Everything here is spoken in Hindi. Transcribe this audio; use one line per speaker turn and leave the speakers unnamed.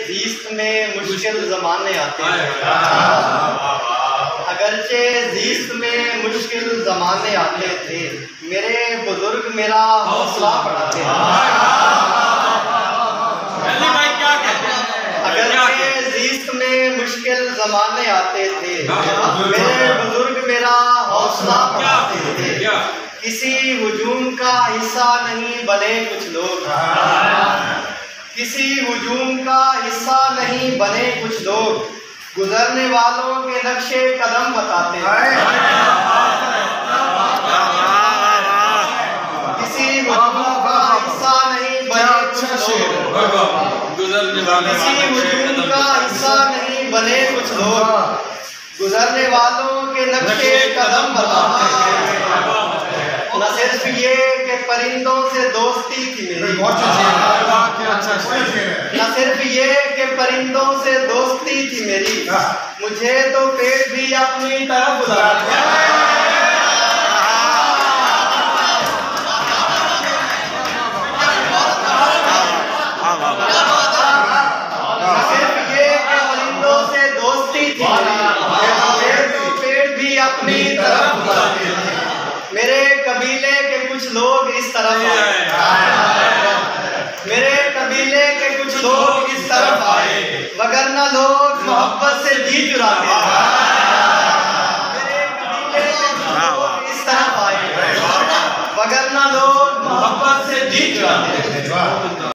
जीस्त में मुश्किल ज़माने आते हैं, अगरचे जीस्त में मुश्किल ज़माने आते थे, मेरे बुजुर्ग मेरा हौसला बढ़ाते हैं। अगरचे जीस्त में मुश्किल ज़माने आते थे, मेरे बुजुर्ग मेरा हौसला बढ़ाते थे। किसी हुजूम का हिस्सा नहीं बने कुछ लोग, किसी हुजूम का हिस्सा नहीं बने कुछ लोग, गुजरने वालों के नक्शे कदम बताते हैं। किसी हुजूम का हिस्सा नहीं बने कुछ लोग, किसी हुजूम का हिस्सा नहीं बने कुछ लोग, गुजरने वालों के नक्शे कदम बताते हैं। न सिर्फ ये कि परिंदों से दोस्ती थी मेरी, न सिर्फ ये कि परिंदों से दोस्ती थी मेरी, मुझे तो पेड़ भी अपनी तरफ बुलाते हैं। न सिर्फ ये कि परिंदों से दोस्ती थी मेरी, मुझे तो पेड़ भी अपनी तरफ बुलाते हैं। मेरे कबीले के कुछ लोग इस तरफ आए, मेरे कबीले के कुछ लोग इस तरफ आए, वगरना लोग मोहब्बत से जी चुराते हैं। मेरे कबीले के कुछ लोग इस तरफ आए, वगरना लोग मोहब्बत से जी चुराते हैं।